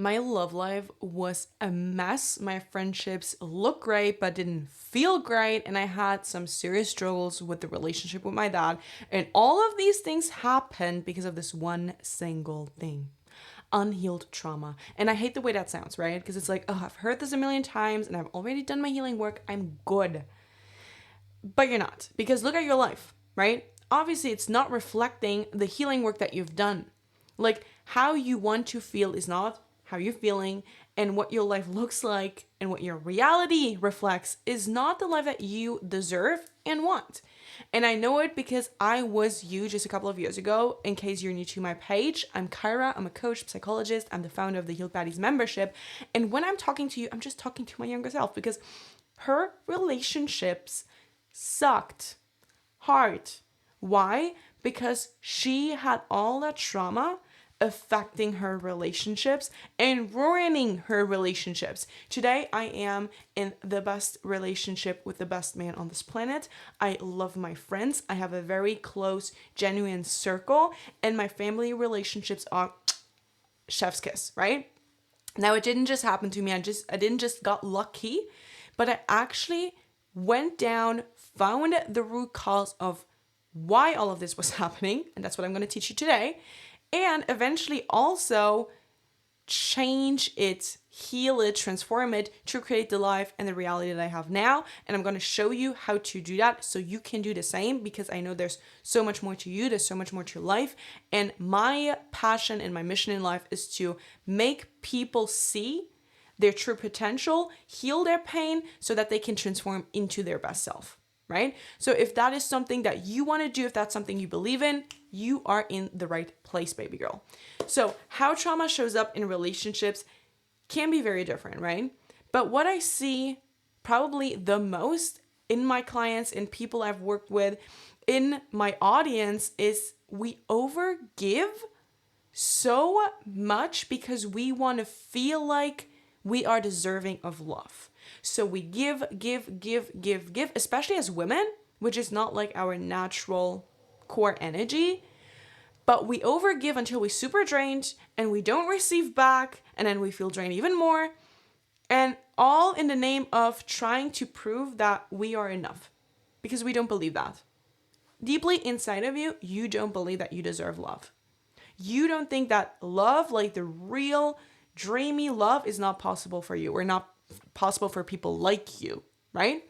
My love life was a mess. My friendships looked great but didn't feel great, and I had some serious struggles with the relationship with my dad. And all of these things happened because of this one single thing: unhealed trauma. And I hate the way that sounds, right? Because it's like, oh, I've heard this a million times and I've already done my healing work. I'm good. But you're not, because look at your life, right? Obviously, it's not reflecting the healing work that you've done. Like, how you want to feel is not how you're feeling, and what your life looks like and what your reality reflects is not the life that you deserve and want. And I know it because I was you just a couple of years ago. In case you're new to my page, I'm Kyra. I'm a coach, psychologist. I'm the founder of the Healed Baddies membership. And when I'm talking to you, I'm just talking to my younger self, because her relationships sucked hard. Why? Because she had all that trauma affecting her relationships and ruining her relationships. Today, I am in the best relationship with the best man on this planet. I love my friends. I have a very close, genuine circle, and my family relationships are chef's kiss, right? Now, it didn't just happen to me. I didn't just got lucky, but I actually went down, found the root cause of why all of this was happening, and that's what I'm going to teach you today, and eventually also change it, heal it, transform it to create the life and the reality that I have now. And I'm going to show you how to do that so you can do the same, because I know there's so much more to you, there's so much more to life. And my passion and my mission in life is to make people see their true potential, heal their pain so that they can transform into their best self, right? So if that is something that you want to do, if that's something you believe in, you are in the right place, baby girl. So how trauma shows up in relationships can be very different, right? But what I see probably the most in my clients and people I've worked with in my audience is we overgive so much because we want to feel like we are deserving of love. So we give, especially as women, which is not like our natural core energy. But we overgive until we're super drained and we don't receive back, and then we feel drained even more. And all in the name of trying to prove that we are enough, because we don't believe that. Deeply inside of you, you don't believe that you deserve love. You don't think that love, like the real dreamy love, is not possible for you or not possible for people like you, right?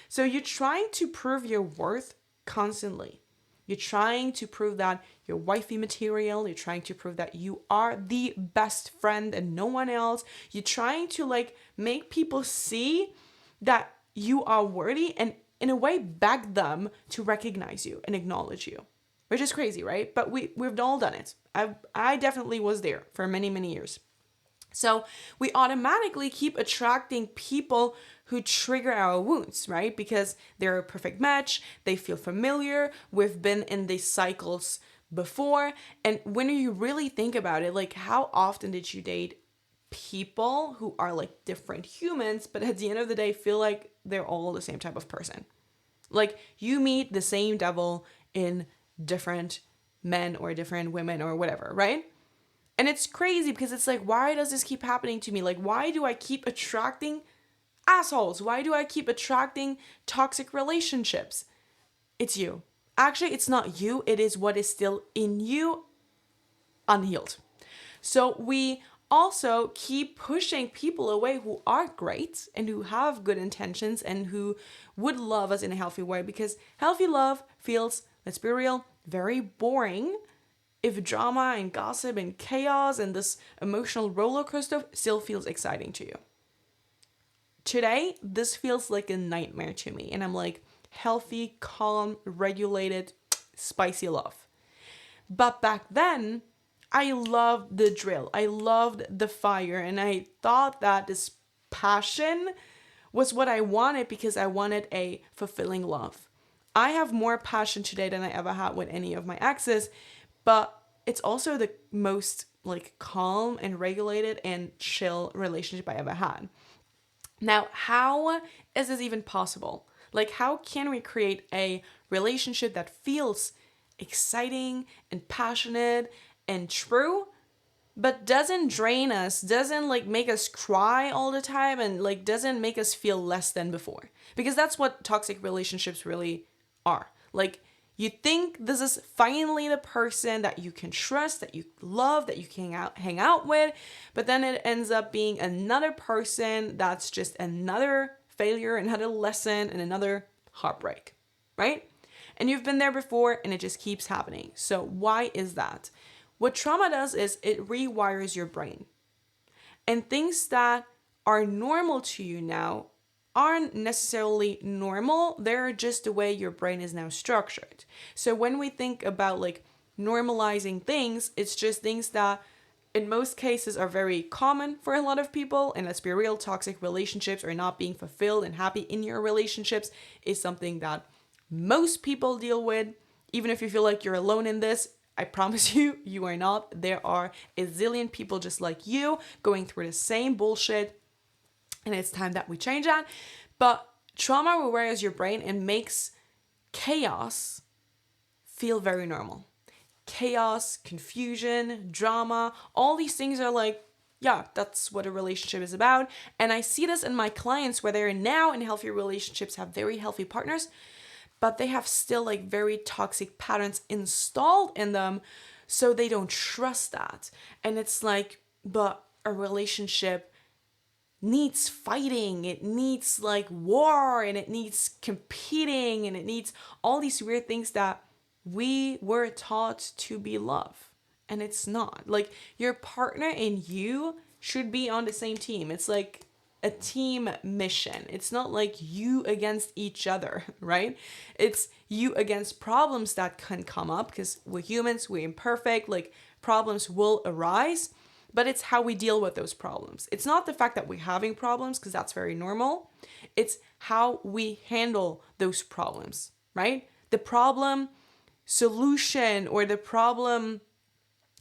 So you're trying to prove your worth constantly. You're trying to prove that you're wifey material. You're trying to prove that you are the best friend and no one else. You're trying to make people see that you are worthy and in a way beg them to recognize you and acknowledge you, which is crazy, right? But we've all done it. I definitely was there for many, many years. So we automatically keep attracting people who trigger our wounds, right? Because they're a perfect match. They feel familiar. We've been in these cycles before. And when you really think about it, how often did you date people who are different humans, but at the end of the day feel like they're all the same type of person? You meet the same devil in different men or different women or whatever, right? And it's crazy because it's why does this keep happening to me? Why do I keep attracting assholes? Why do I keep attracting toxic relationships? It's you. Actually, it's not you. It is what is still in you unhealed. So we also keep pushing people away who are great and who have good intentions and who would love us in a healthy way, because healthy love feels, let's be real, very boring if drama and gossip and chaos and this emotional roller coaster still feels exciting to you. Today, this feels like a nightmare to me. And I'm healthy, calm, regulated, spicy love. But back then, I loved the drill. I loved the fire. And I thought that this passion was what I wanted because I wanted a fulfilling love. I have more passion today than I ever had with any of my exes, but it's also the most calm and regulated and chill relationship I ever had. Now, how is this even possible? How can we create a relationship that feels exciting and passionate and true but doesn't drain us, doesn't like make us cry all the time, and like doesn't make us feel less than before. Because that's what toxic relationships really are. Like, you think this is finally the person that you can trust, that you love, that you can hang out with, but then it ends up being another person that's just another failure, another lesson, and another heartbreak, right? And you've been there before and it just keeps happening. So why is that? What trauma does is it rewires your brain. And things that are normal to you now aren't necessarily normal. They're just the way your brain is now structured. So when we think about like normalizing things, it's just things that in most cases are very common for a lot of people. And let's be real, toxic relationships or not being fulfilled and happy in your relationships is something that most people deal with. Even if you feel like you're alone in this, I promise you, you are not. There are a zillion people just like you going through the same bullshit. And it's time that we change that. But trauma rewires your brain and makes chaos feel very normal. Chaos, confusion, drama, all these things are like, yeah, that's what a relationship is about. And I see this in my clients where they're now in healthy relationships, have very healthy partners, but they have still like very toxic patterns installed in them. So they don't trust that. And it's like, but a relationship needs fighting, it needs like war, and it needs competing, and it needs all these weird things that we were taught to be love. And it's not. Like, your partner and you should be on the same team. It's like a team mission. It's not like you against each other, right? It's you against problems that can come up, because we're humans, we're imperfect, like problems will arise. But it's how we deal with those problems. It's not the fact that we're having problems, because that's very normal. It's how we handle those problems, right? The problem solution, or the problem,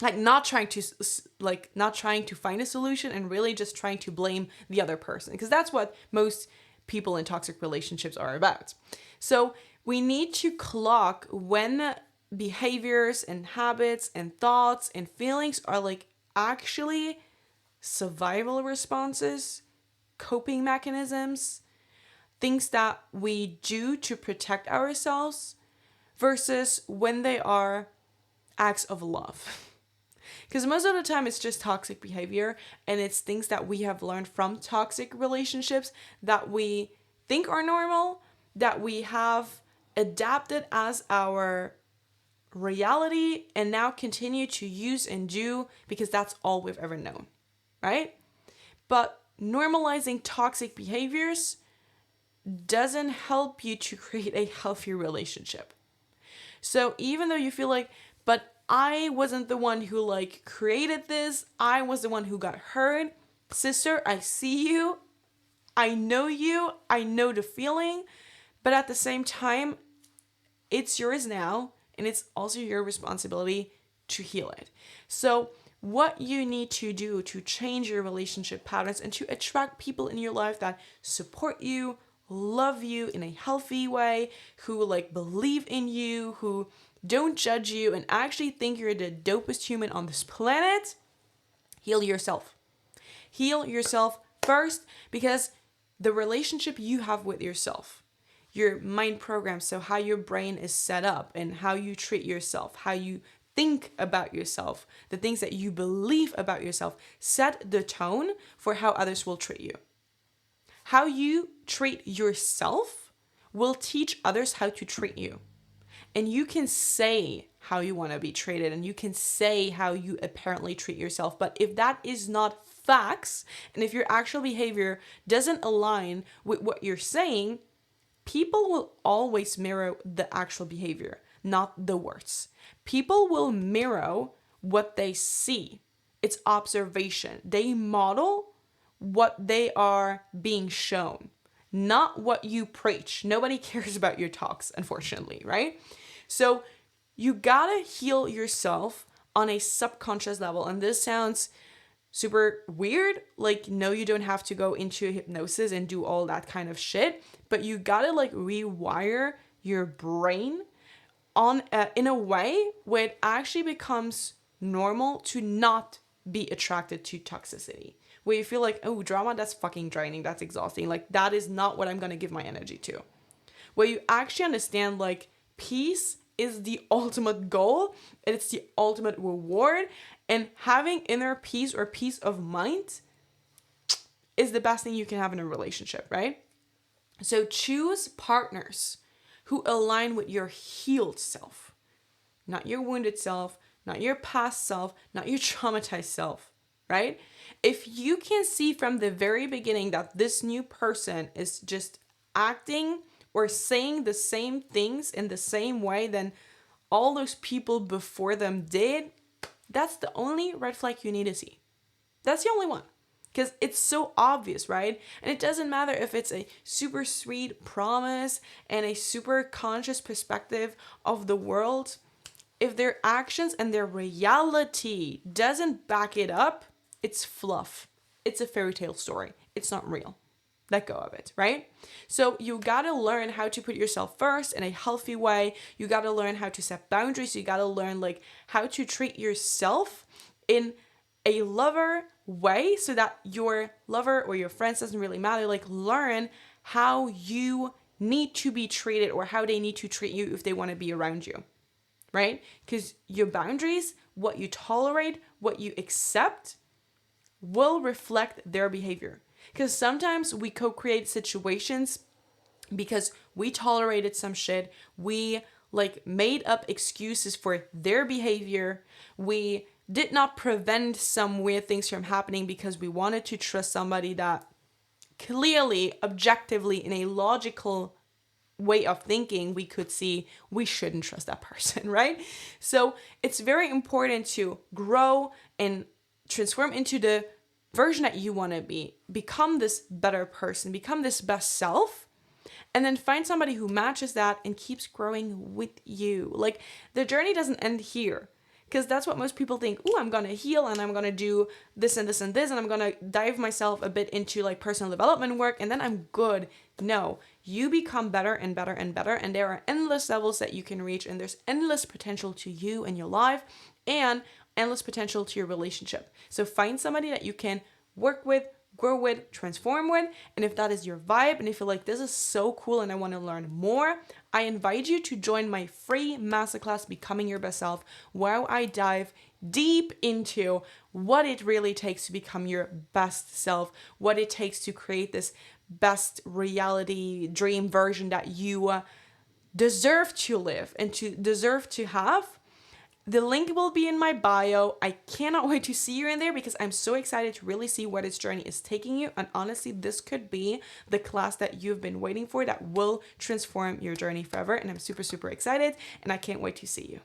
like not trying to find a solution and really just trying to blame the other person, because that's what most people in toxic relationships are about. So we need to clock when behaviors and habits and thoughts and feelings are like actually survival responses, coping mechanisms, things that we do to protect ourselves, versus when they are acts of love. Because most of the time it's just toxic behavior, and it's things that we have learned from toxic relationships that we think are normal, that we have adapted as our reality and now continue to use and do because that's all we've ever known, right? But normalizing toxic behaviors doesn't help you to create a healthy relationship. So even though you feel like, but I wasn't the one who like created this, I was the one who got hurt. Sister, I see you. I know the feeling, but at the same time, it's yours now. And it's also your responsibility to heal it. So what you need to do to change your relationship patterns and to attract people in your life that support you, love you in a healthy way, who like believe in you, who don't judge you and actually think you're the dopest human on this planet, heal yourself. Heal yourself first, because the relationship you have with yourself, your mind program, so how your brain is set up and how you treat yourself, how you think about yourself, the things that you believe about yourself, set the tone for how others will treat you. How you treat yourself will teach others how to treat you. And you can say how you want to be treated, and you can say how you apparently treat yourself. But if that is not facts, and if your actual behavior doesn't align with what you're saying, people will always mirror the actual behavior, not the words. People will mirror what they see. It's observation. They model what they are being shown, not what you preach. Nobody cares about your talks, unfortunately, right? So you gotta heal yourself on a subconscious level. And this sounds super weird. Like, no, you don't have to go into hypnosis and do all that kind of shit, but you gotta like rewire your brain on in a way where it actually becomes normal to not be attracted to toxicity. Where you feel like, oh, drama, that's fucking draining, that's exhausting. Like, that is not what I'm gonna give my energy to. Where you actually understand, like, peace is the ultimate goal, and it's the ultimate reward, and having inner peace or peace of mind is the best thing you can have in a relationship, right? So choose partners who align with your healed self, not your wounded self, not your past self, not your traumatized self, right? If you can see from the very beginning that this new person is just acting or saying the same things in the same way than all those people before them did, that's the only red flag you need to see. That's the only one. Because it's so obvious, right? And it doesn't matter if it's a super sweet promise and a super conscious perspective of the world. If their actions and their reality doesn't back it up, it's fluff. It's a fairy tale story. It's not real. Let go of it, right? So you gotta learn how to put yourself first in a healthy way. You gotta learn how to set boundaries. You gotta learn like how to treat yourself in a lover way so that your lover or your friends, doesn't really matter, like learn how you need to be treated or how they need to treat you if they want to be around you, right? Because your boundaries, what you tolerate, what you accept will reflect their behavior. Because sometimes we co-create situations because we tolerated some shit, we like made up excuses for their behavior, we did not prevent some weird things from happening because we wanted to trust somebody that clearly, objectively, in a logical way of thinking, we could see we shouldn't trust that person, right? So it's very important to grow and transform into the version that you want to be. Become this better person, become this best self, and then find somebody who matches that and keeps growing with you. Like, the journey doesn't end here. Because that's what most people think. Oh, I'm going to heal and I'm going to do this and this and this. And I'm going to dive myself a bit into like personal development work. And then I'm good. No, you become better and better and better. And there are endless levels that you can reach. And there's endless potential to you and your life. And endless potential to your relationship. So find somebody that you can work with, grow with, transform with. And if that is your vibe and if you're like, this is so cool and I want to learn more, I invite you to join my free masterclass, Becoming Your Best Self, where I dive deep into what it really takes to become your best self, what it takes to create this best reality dream version that you deserve to live and to deserve to have. The link will be in my bio. I cannot wait to see you in there because I'm so excited to really see where this journey is taking you. And honestly, this could be the class that you've been waiting for that will transform your journey forever. And I'm super, super excited and I can't wait to see you.